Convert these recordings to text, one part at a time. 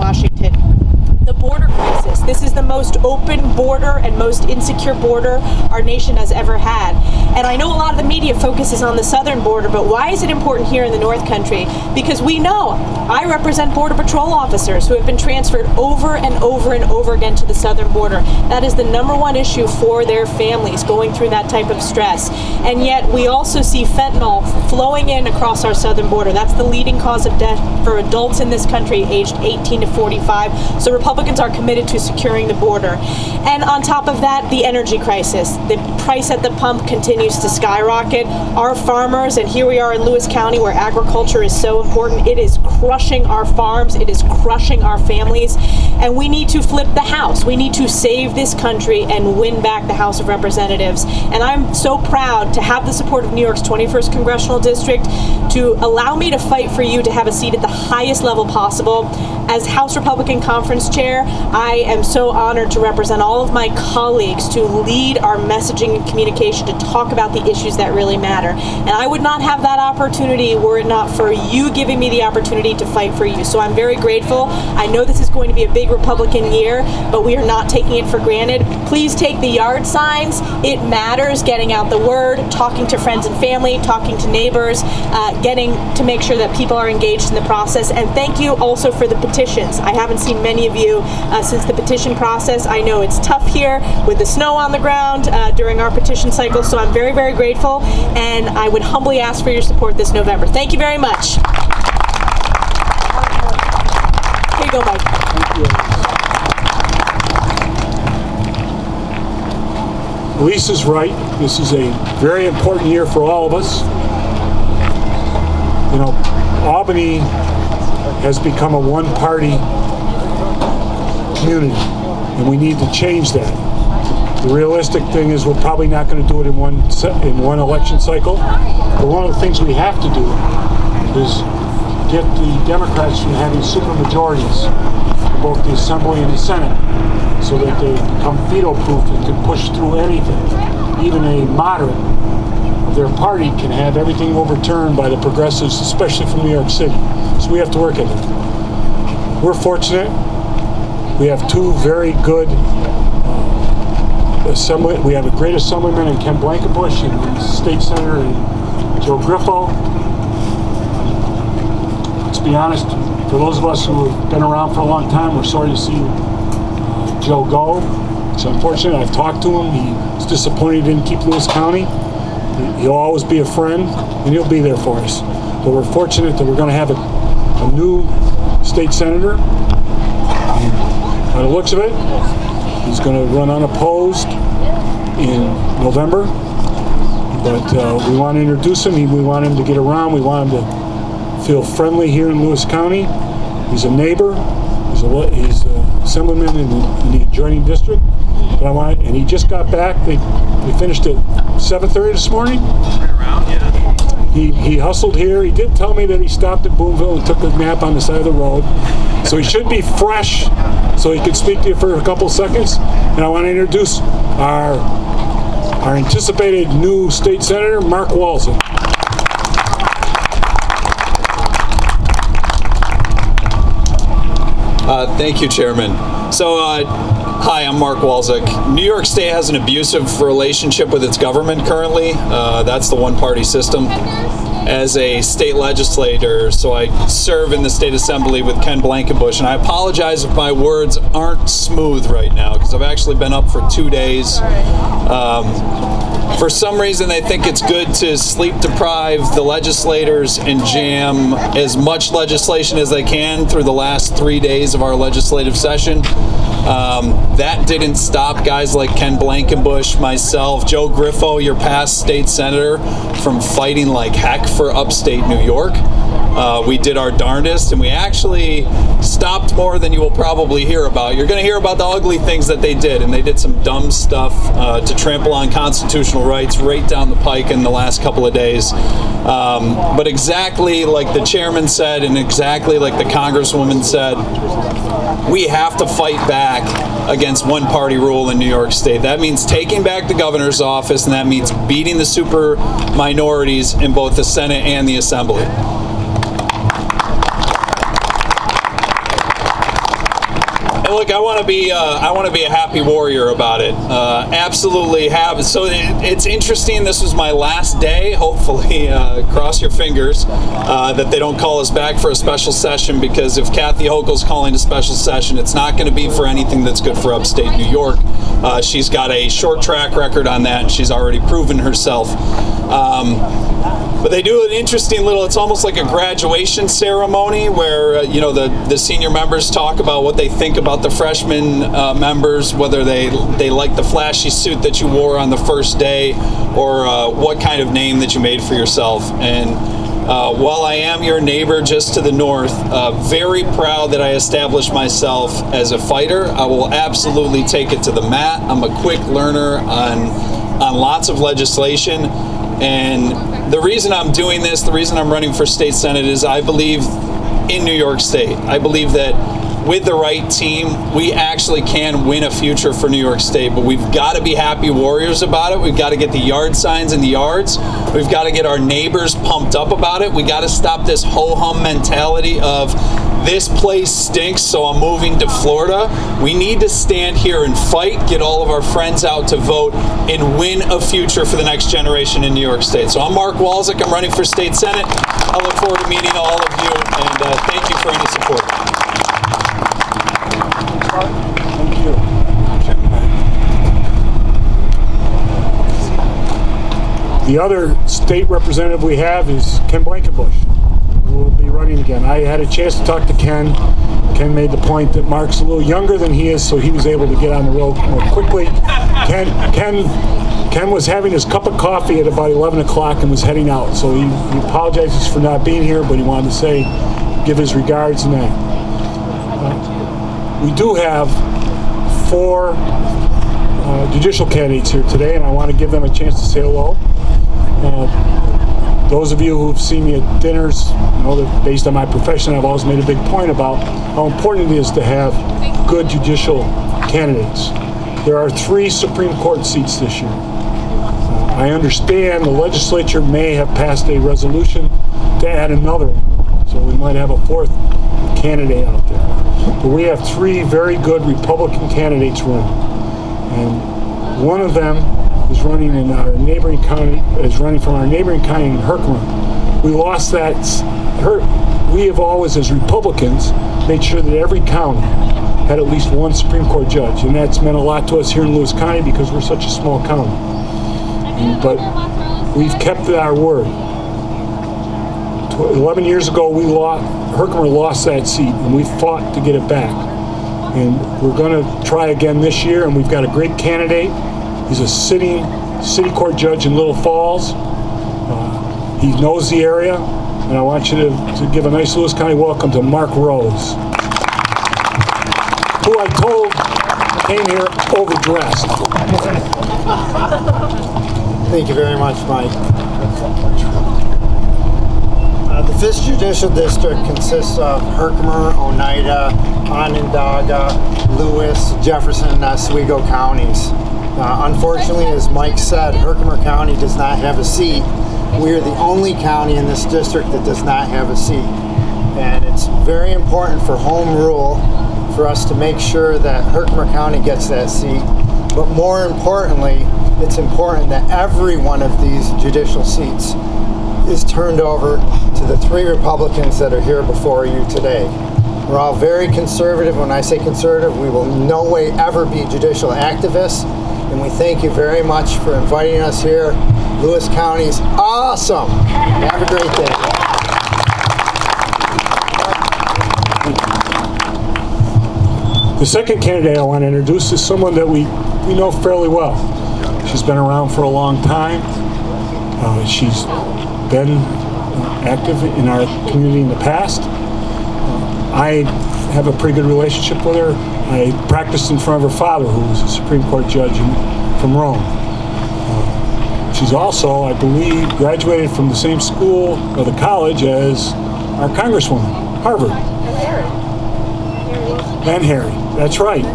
Washington. The border crisis. This is the most open border and most insecure border our nation has ever had. And I know a lot of the media focuses on the southern border, but why is it important here in the North Country? Because we know I represent Border Patrol officers who have been transferred over and over and over again to the southern border. That is the #1 issue for their families going through that type of stress. And yet we also see fentanyl flowing in across our southern border. That's the leading cause of death for adults in this country aged 18 to 45. So Republicans are committed to securing the border. And on top of that, the energy crisis. The price at the pump continues to skyrocket. Our farmers, and here we are in Lewis County where agriculture is so important, it is crushing our farms, it is crushing our families, and we need to flip the House. We need to save this country and win back the House of Representatives. And I'm so proud to have the support of New York's 21st Congressional District to allow me to fight for you to have a seat at the highest level possible. As House Republican Conference Chair, I am so honored to represent all of my colleagues to lead our messaging and communication, to talk about the issues that really matter. And I would not have that opportunity were it not for you giving me the opportunity to fight for you. So I'm very grateful. I know this is going to be a big Republican year, but we are not taking it for granted. Please take the yard signs. It matters getting out the word, talking to friends and family, talking to neighbors, getting to make sure that people are engaged in the process. And thank you also for the petitions. I haven't seen many of you since the petition process. I know it's tough here with the snow on the ground during our petition cycle, so I'm very, very grateful, and I would humbly ask for your support this November. Thank you very much. Here you go, Mike. Thank you. Elise is right. This is a very important year for all of us. You know, Albany has become a one-party community, and we need to change that. The realistic thing is we're probably not going to do it in one election cycle, but one of the things we have to do is get the Democrats from having supermajorities in both the Assembly and the Senate, so that they become veto-proof and can push through anything. Even a moderate of their party can have everything overturned by the progressives, especially from New York City. So we have to work at it. We're fortunate. We have two very good we have a great assemblyman in Ken Blankenbush and State Senator Joe Griffo. To be honest, for those of us who have been around for a long time, we're sorry to see Joe go. It's unfortunate. I've talked to him. He's disappointed he didn't keep Lewis County. He'll always be a friend, and he'll be there for us. But we're fortunate that we're going to have a new state senator. And by the looks of it, he's going to run unopposed in November. But we want to introduce him. We want him to get around. We want him to feel friendly here in Lewis County. He's a neighbor. He's an assemblyman in the adjoining district. But and he just got back. They finished at 7:30 this morning. Right around, yeah. He hustled here. He did tell me that he stopped at Boonville and took a nap on the side of the road. So he should be fresh, so he could speak to you for a couple seconds. And I want to introduce our anticipated new state senator, Mark Walczyk. Thank you, Chairman. So, hi, I'm Mark Walczyk. New York State has an abusive relationship with its government currently. That's the one-party system. As a state legislator, so I serve in the state assembly with Ken Blankenbush, and I apologize if my words aren't smooth right now, because I've actually been up for 2 days. For some reason, they think it's good to sleep deprive the legislators and jam as much legislation as they can through the last 3 days of our legislative session. That didn't stop guys like Ken Blankenbush, myself, Joe Griffo, your past state senator, from fighting like heck for upstate New York. We did our darndest, and we actually stopped more than you will probably hear about. You're going to hear about the ugly things that they did, and they did some dumb stuff to trample on constitutional rights right down the pike in the last couple of days. But exactly like the chairman said, and exactly like the Congresswoman said, we have to fight back against one-party rule in New York State. That means taking back the governor's office, and that means beating the super minorities in both the Senate and the Assembly. look, I want to be a happy warrior about it. Absolutely have. So it's interesting. This was my last day. Hopefully, cross your fingers that they don't call us back for a special session, because if Kathy Hochul's calling a special session, it's not going to be for anything that's good for upstate New York. She's got a short track record on that, and she's already proven herself. But they do an interesting little, it's almost like a graduation ceremony where, you know, the senior members talk about what they think about the freshman members, whether they like the flashy suit that you wore on the first day, or what kind of name that you made for yourself. And while I am your neighbor just to the north, very proud that I established myself as a fighter. I will absolutely take it to the mat. I'm a quick learner on lots of legislation. And the reason I'm doing this, the reason I'm running for state senate, is I believe in New York State. I believe that with the right team, we actually can win a future for New York State. But we've got to be happy warriors about it. We've got to get the yard signs in the yards. We've got to get our neighbors pumped up about it. We got to stop this ho-hum mentality of this place stinks, so I'm moving to Florida. We need to stand here and fight, get all of our friends out to vote, and win a future for the next generation in New York State. So I'm Mark Walczyk. I'm running for state senate. I look forward to meeting all of you, and thank you for any support. Thank you. The other state representative we have is Ken Blankenbush, who will be running again. I had a chance to talk to Ken. Ken made the point that Mark's a little younger than he is, so he was able to get on the road more quickly. Ken was having his cup of coffee at about 11 o'clock and was heading out, so he apologizes for not being here, but he wanted to say, give his regards and that. We do have 4 judicial candidates here today, and I want to give them a chance to say hello. Those of you who've seen me at dinners know that based on my profession, I've always made a big point about how important it is to have good judicial candidates. There are 3 Supreme Court seats this year. I understand the legislature may have passed a resolution to add another one, so we might have a 4th candidate out there. But we have 3 very good Republican candidates running, and one of them is running in our neighboring county, is running from our neighboring county in Herkimer. We lost that. We have always, as Republicans, made sure that every county had at least 1 Supreme Court judge, and that's meant a lot to us here in Lewis County because we're such a small county. But we've kept our word. 11 years ago, Herkimer lost that seat, and we fought to get it back. And we're going to try again this year, and we've got a great candidate. He's a sitting city court judge in Little Falls. He knows the area, and I want you to give a nice Lewis County welcome to Mark Rose, who I told came here overdressed. Thank you very much, Mike. The 5th Judicial District consists of Herkimer, Oneida, Onondaga, Lewis, Jefferson, and Oswego counties. Unfortunately, as Mike said, Herkimer County does not have a seat. We are the only county in this district that does not have a seat. And it's very important for home rule for us to make sure that Herkimer County gets that seat. But more importantly, it's important that every one of these judicial seats is turned over to the 3 Republicans that are here before you today. We're all very conservative. When I say conservative, we will in no way ever be judicial activists. And we thank you very much for inviting us here. Lewis County's awesome. Have a great day. The second candidate I want to introduce is someone that we know fairly well. She's been around for a long time. She's been active in our community in the past. I have a pretty good relationship with her. I practiced in front of her father, who was a Supreme Court judge from Rome. She's also, I believe, graduated from the same school or the college as our Congresswoman, Harvard. And Harry, that's right.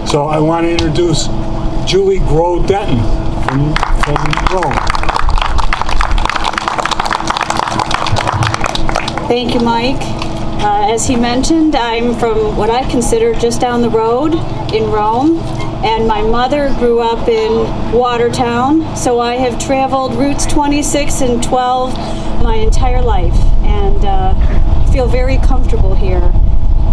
So I want to introduce Julie Denton from Rome. Thank you, Mike. As he mentioned, I'm from what I consider just down the road in Rome, and my mother grew up in Watertown, so I have traveled routes 26 and 12 my entire life, and feel very comfortable here.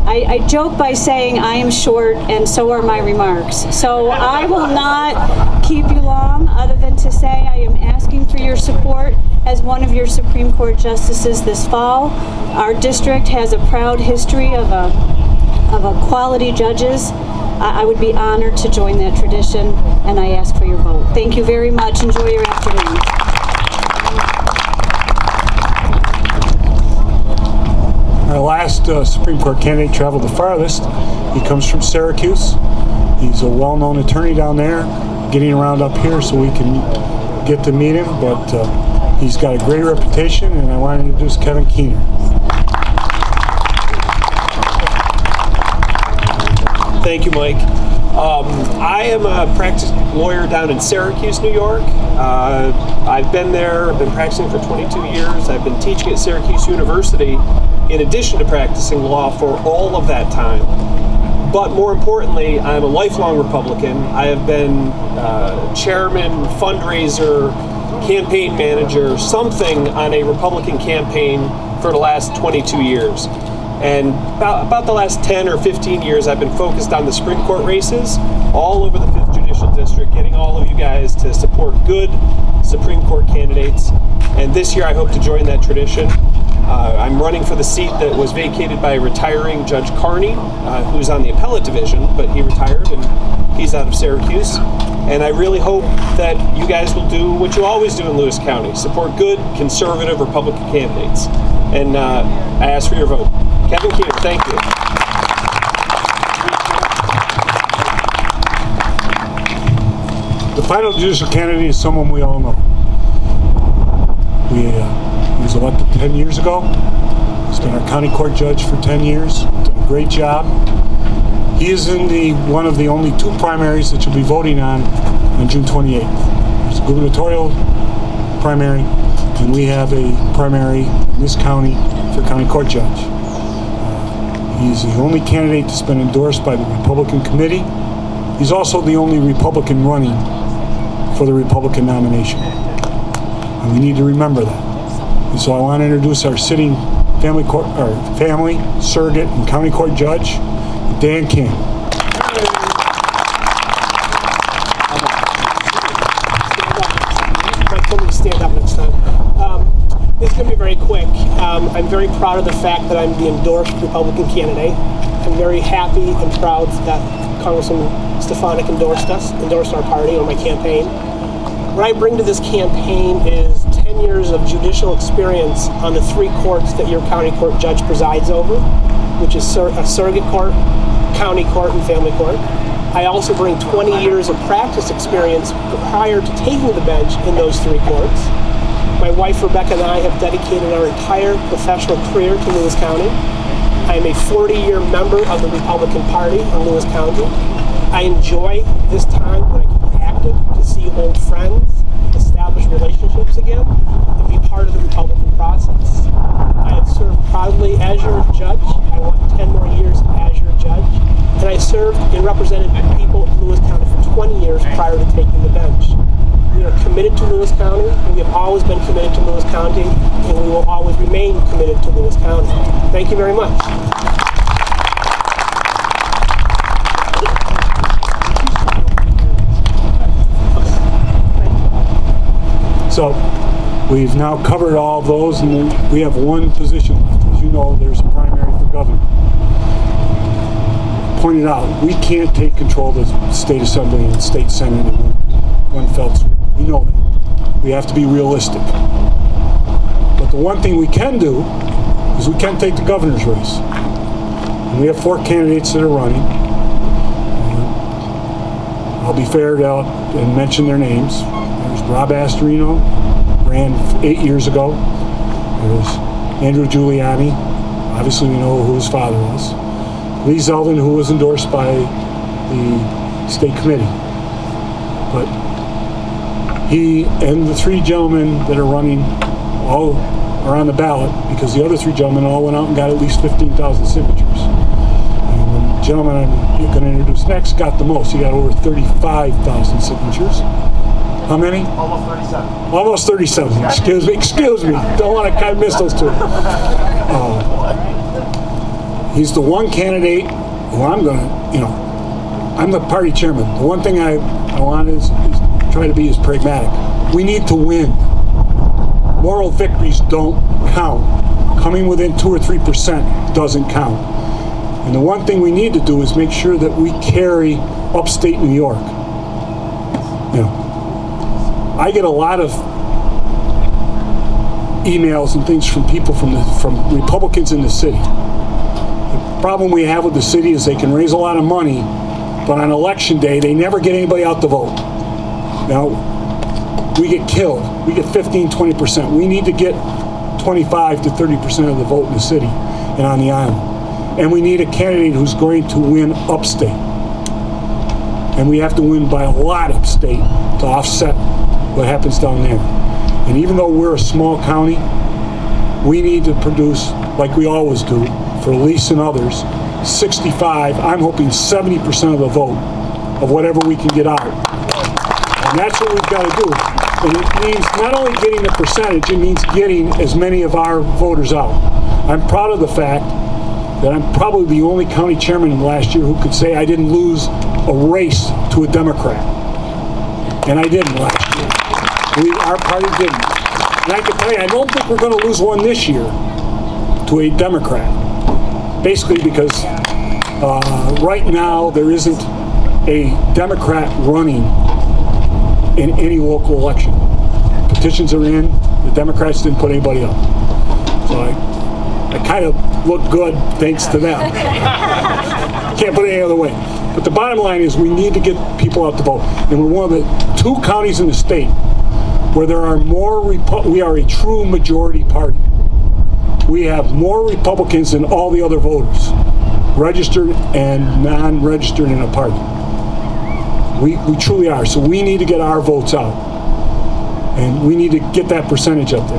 I joke by saying I am short and so are my remarks. So I will not keep you long, other than to say I am asking for your support as one of your Supreme Court justices this fall. Our district has a proud history of quality judges. I would be honored to join that tradition, and I ask for your vote. Thank you very much. Enjoy your afternoon. Our last Supreme Court candidate traveled the farthest. He comes from Syracuse. He's a well-known attorney down there, getting around up here so we can get to meet him, but he's got a great reputation, and I want to introduce Kevin Kuehner. Thank you, Mike. I am a practicing lawyer down in Syracuse, New York. I've been there, I've been practicing for 22 years. I've been teaching at Syracuse University in addition to practicing law for all of that time. But more importantly, I'm a lifelong Republican. I have been chairman, fundraiser, campaign manager, something on a Republican campaign for the last 22 years. And about the last 10 or 15 years, I've been focused on the Supreme Court races all over the 5th Judicial District, getting all of you guys to support good Supreme Court candidates. And this year, I hope to join that tradition. I'm running for the seat that was vacated by retiring Judge Carney, who's on the appellate division, but he retired and he's out of Syracuse. And I really hope that you guys will do what you always do in Lewis County, support good, conservative Republican candidates. And I ask for your vote. Kevin Kuehner, thank you. The final judicial candidate is someone we all know. He was elected 10 years ago. He's been our county court judge for 10 years. Done a great job. He is in one of the only 2 primaries that you'll be voting on June 28th. There's a gubernatorial primary, and we have a primary in this county for county court judge. He's the only candidate that's been endorsed by the Republican committee. He's also the only Republican running for the Republican nomination. And we need to remember that. And so I want to introduce our sitting family surrogate and county court judge, Dan King. Stand up next time. This is going to be very quick. I'm very proud of the fact that I'm the endorsed Republican candidate. I'm very happy and proud that Congresswoman Stefanik endorsed our party or my campaign. What I bring to this campaign is 10 years of judicial experience on the 3 courts that your county court judge presides over, which is a surrogate court, county court, and family court. I also bring 20 years of practice experience prior to taking the bench in those 3 courts. My wife Rebecca and I have dedicated our entire professional career to Lewis County. I am a 40-year member of the Republican Party in Lewis County. I enjoy this time when I can be active, to see old friends, establish relationships again, and be part of the Republican process. I have served proudly as your judge. I want 10 more years as your judge. And I served and represented people of Lewis County for 20 years prior to taking the bench. We are committed to Lewis County, and we have always been committed to Lewis County, and we will always remain committed to Lewis County. Thank you very much. So we've now covered all of those, and we have one position left. As you know, there's a primary for governor. Pointed out, we can't take control of the state assembly and state senate in one fell swoop. We know that. We have to be realistic. But the one thing we can do is we can take the governor's race. And we have 4 candidates that are running. I'll be fair and mention their names. There's Rob Astorino, ran 8 years ago. There's Andrew Giuliani. Obviously we know who his father was. Lee Zeldin, who was endorsed by the state committee. But he and the 3 gentlemen that are running all are on the ballot because the other 3 gentlemen all went out and got at least 15,000 signatures. And the gentleman I'm going to introduce next got the most. He got over 35,000 signatures. How many? Almost 37. Almost 37. Excuse me. Don't want to miss those 2. He's the one candidate who I'm going to, I'm the party chairman. The one thing I want is try to be as pragmatic. We need to win. Moral victories don't count. Coming within 2 or 3% doesn't count. And the one thing we need to do is make sure that we carry upstate New York. I get a lot of emails and things from people from Republicans in the city. The problem we have with the city is they can raise a lot of money, but on election day they never get anybody out to vote. Now, we get killed. We get 15-20%. We need to get 25 to 30% of the vote in the city and on the island. And we need a candidate who's going to win upstate. And we have to win by a lot upstate to offset what happens down there. And even though we're a small county, we need to produce, like we always do, for Elise and others, 65, I'm hoping 70% of the vote of whatever we can get out. And that's what we've got to do. And it means not only getting the percentage, it means getting as many of our voters out. I'm proud of the fact that I'm probably the only county chairman last year who could say I didn't lose a race to a Democrat. And I didn't last year. Our party didn't. And I can tell you, I don't think we're going to lose one this year to a Democrat. Basically because right now there isn't a Democrat running in any local election. Petitions are in, the Democrats didn't put anybody up. So I kind of look good thanks to them. Can't put it any other way. But the bottom line is we need to get people out to vote. And we're one of the 2 counties in the state where there are more, we are a true majority party. We have more Republicans than all the other voters, registered and non-registered in a party. We truly are. So we need to get our votes out. And we need to get that percentage up there.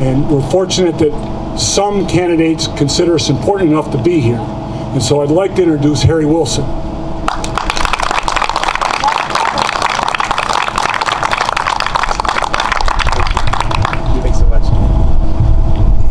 And we're fortunate that some candidates consider us important enough to be here. And so I'd like to introduce Harry Wilson.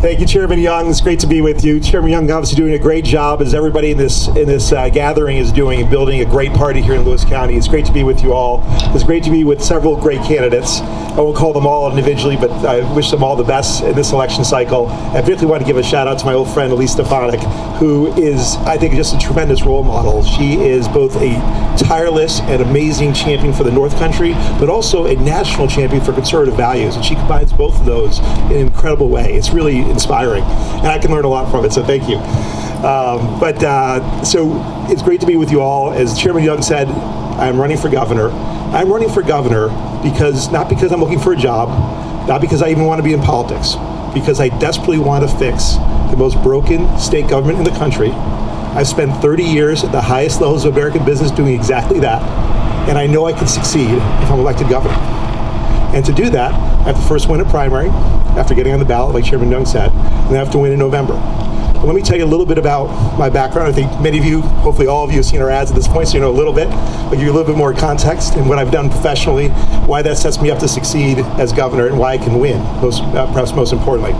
Thank you, Chairman Young. It's great to be with you. Chairman Young obviously doing a great job, as everybody in this gathering is doing, and building a great party here in Lewis County. It's great to be with you all. It's great to be with several great candidates. I won't call them all individually, but I wish them all the best in this election cycle. I particularly want to give a shout out to my old friend Elise Stefanik, who is, I think, just a tremendous role model. She is both a tireless and amazing champion for the North Country, but also a national champion for conservative values, and she combines both of those in an incredible way. It's really inspiring, and I can learn a lot from it, so thank you. So it's great to be with you all. As Chairman Young said, I'm running for governor. I'm running for governor because, not because I'm looking for a job, not because I even want to be in politics, because I desperately want to fix the most broken state government in the country. I've spent 30 years at the highest levels of American business doing exactly that, and I know I can succeed if I'm elected governor. And to do that, I have to first win a primary, after getting on the ballot, like Chairman Young said, and I have to win in November. But let me tell you a little bit about my background. I think many of you, hopefully all of you, have seen our ads at this point, so you know a little bit. I'll give you a little bit more context and what I've done professionally, why that sets me up to succeed as governor, and why I can win, perhaps most importantly.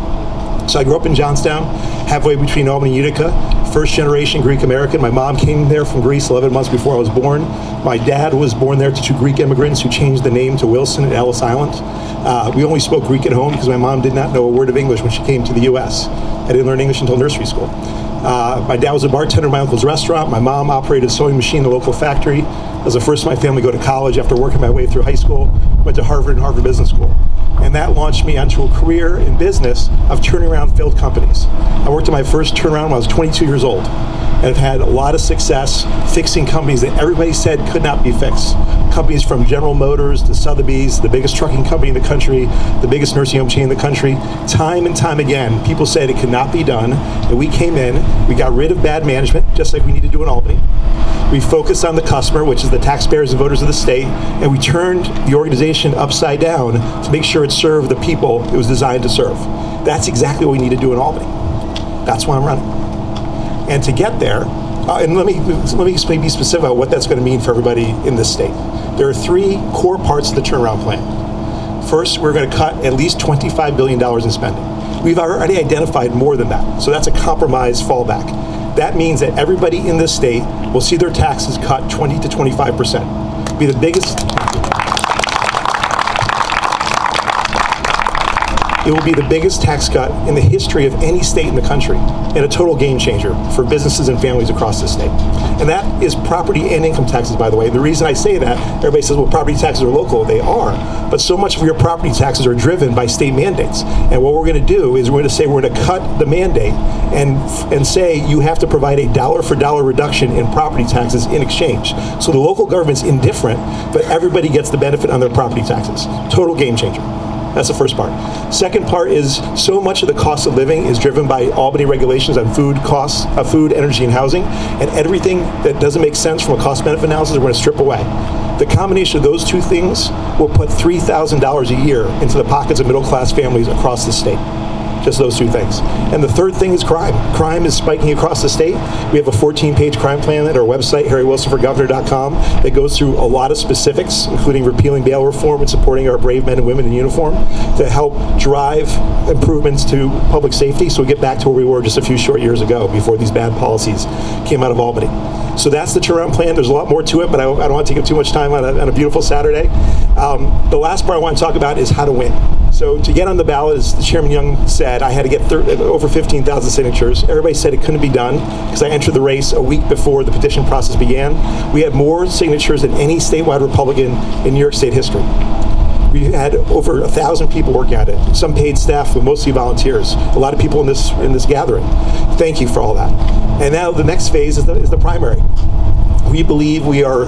So I grew up in Johnstown, halfway between Albany and Utica, first generation Greek American. My mom came there from Greece 11 months before I was born. My dad was born there to 2 Greek immigrants who changed the name to Wilson at Ellis Island. We only spoke Greek at home because my mom did not know a word of English when she came to the U.S. I didn't learn English until nursery school. My dad was a bartender in my uncle's restaurant. My mom operated a sewing machine in the local factory. I was the first in my family to go to college after working my way through high school. Went to Harvard and Harvard Business School. And that launched me onto a career in business of turning around failed companies. I worked at my first turnaround when I was 22 years old. and have had a lot of success fixing companies that everybody said could not be fixed. Companies from General Motors to Sotheby's, the biggest trucking company in the country, the biggest nursing home chain in the country. Time and time again, people said it could not be done, and we came in, we got rid of bad management, just like we need to do in Albany. We focused on the customer, which is the taxpayers and voters of the state, and we turned the organization upside down to make sure it served the people it was designed to serve. That's exactly what we need to do in Albany. That's why I'm running. And to get there, and let me be specific about what that's going to mean for everybody in this state. There are 3 core parts of the turnaround plan. First, we're going to cut at least $25 billion in spending. We've already identified more than that, so that's a compromise fallback. That means that everybody in this state will see their taxes cut 20 to 25%. Be the biggest. It will be the biggest tax cut in the history of any state in the country, and a total game changer for businesses and families across the state. And that is property and income taxes, by the way. The reason I say that, everybody says, well, property taxes are local. They are, but so much of your property taxes are driven by state mandates. And what we're going to do is we're going to say we're going to cut the mandate and say you have to provide a dollar-for-dollar reduction in property taxes in exchange. So the local government's indifferent, but everybody gets the benefit on their property taxes. Total game changer. That's the first part. Second part is so much of the cost of living is driven by Albany regulations on food costs, food, energy, and housing, and everything that doesn't make sense from a cost-benefit analysis, we're going to strip away. The combination of those 2 things will put $3,000 a year into the pockets of middle-class families across the state. Just those 2 things. And the third thing is crime. Crime is spiking across the state. We have a 14-page crime plan at our website, harrywilsonforgovernor.com, that goes through a lot of specifics, including repealing bail reform and supporting our brave men and women in uniform to help drive improvements to public safety so we get back to where we were just a few short years ago before these bad policies came out of Albany. So that's the turnaround plan. There's a lot more to it, but I don't want to take up too much time on a beautiful Saturday. The last part I want to talk about is how to win. So to get on the ballot, as Chairman Young said, I had to get over 15,000 signatures. Everybody said it couldn't be done because I entered the race a week before the petition process began. We had more signatures than any statewide Republican in New York State history. We had over 1,000 people working at it, some paid staff, but mostly volunteers. A lot of people in this gathering. Thank you for all that. And now the next phase is the primary. We believe we are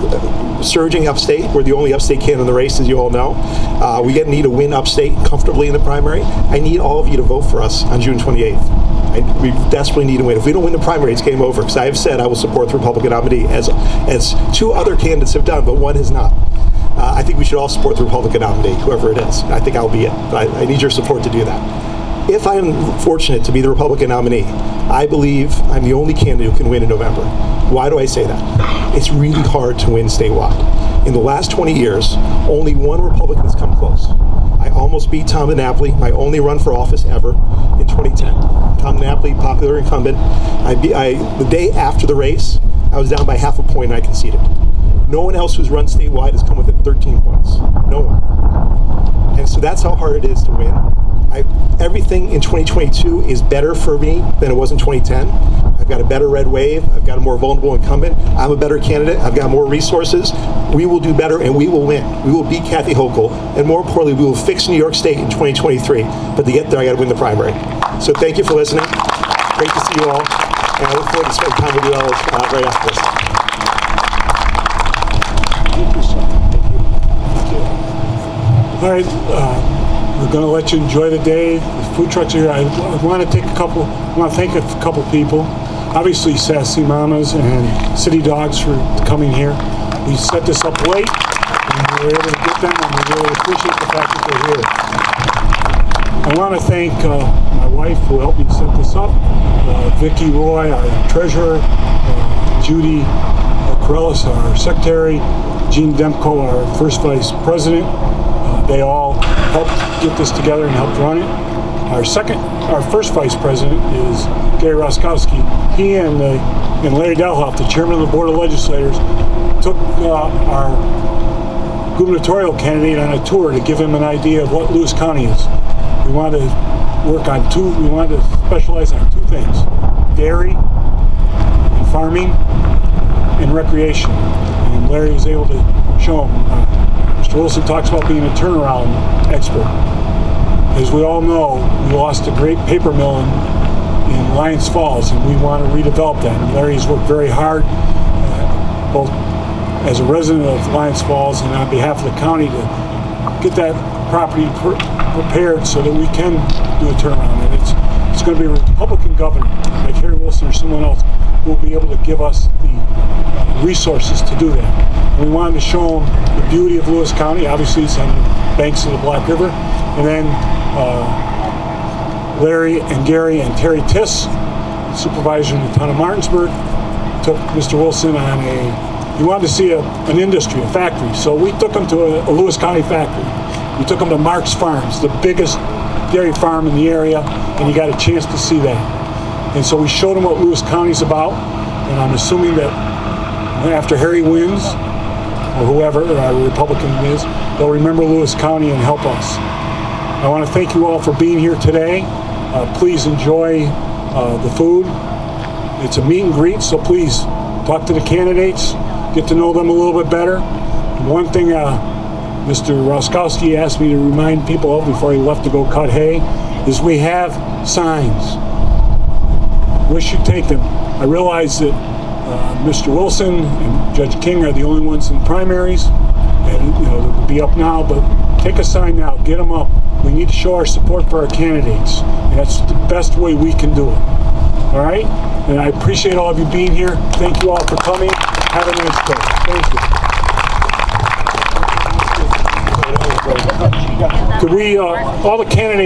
surging upstate. We're the only upstate candidate in the race, as you all know. We need to win upstate comfortably in the primary. I need all of you to vote for us on June 28th. We desperately need to win. If we don't win the primary, it's game over, because I have said I will support the Republican nominee, as 2 other candidates have done, but one has not. I think we should all support the Republican nominee, whoever it is. I think I'll be it. But I need your support to do that. If I am fortunate to be the Republican nominee, I believe I'm the only candidate who can win in November. Why do I say that? It's really hard to win statewide. In the last 20 years, only 1 Republican has come close. I almost beat Tom DiNapoli, my only run for office ever, in 2010. Tom DiNapoli, popular incumbent. The day after the race, I was down by half a point and I conceded. No one else who's run statewide has come within 13 points. No one. And so that's how hard it is to win. Everything in 2022 is better for me than it was in 2010. I've got a better red wave. I've got a more vulnerable incumbent. I'm a better candidate. I've got more resources. We will do better and we will win. We will beat Kathy Hochul. And more importantly, we will fix New York State in 2023. But to get there, I got to win the primary. So thank you for listening. Great to see you all. And I look forward to spending time with you all right after this. Thank you, sir. Thank you. All right. We're going to let you enjoy the day. The food trucks are here. I want to thank a couple people. Obviously, Sassy Mamas and City Dogs for coming here. We set this up late, and we were able to get them, and we really appreciate the fact that they're here. I want to thank my wife who helped me set this up, Vicki Roy, our treasurer, Judy Corellis, our secretary, Jean Demko, our first vice president. They all helped get this together and helped run it. Our first vice president is Gary Roskowski. He and Larry Delhoff, the chairman of the Board of Legislators, took our gubernatorial candidate on a tour to give him an idea of what Lewis County is. We wanted to specialize on 2 things: dairy and farming and recreation. And Larry was able to show him. Mr. Wilson talks about being a turnaround expert. As we all know, we lost a great paper mill in in Lyons Falls, and we want to redevelop that. And Larry's worked very hard, both as a resident of Lyons Falls and on behalf of the county, to get that property prepared so that we can do a turnaround. And it's going to be a Republican governor, like Harry Wilson or someone else, who will be able to give us the resources to do that. And we wanted to show them the beauty of Lewis County. Obviously, it's on the banks of the Black River. And then Larry and Gary and Terry Tiss, supervisor in the town of Martinsburg, took Mr. Wilson on he wanted to see an industry, a factory. So we took him to a Lewis County factory. We took him to Mark's Farms, the biggest dairy farm in the area, and he got a chance to see that. And so we showed him what Lewis County's about, and I'm assuming that after Harry wins, or whoever, or Republican wins, they'll remember Lewis County and help us. I want to thank you all for being here today. Please enjoy the food. It's a meet and greet, so please talk to the candidates, get to know them a little bit better. One thing Mr. Roskowski asked me to remind people of before he left to go cut hay is we have signs. Wish you'd take them. I realize that Mr. Wilson and Judge King are the only ones in primaries, and they'll be up now, but take a sign now, get them up. We need to show our support for our candidates, and that's the best way we can do it. All right? And I appreciate all of you being here. Thank you all for coming. Have a nice day. Thank you. Could we, all the candidates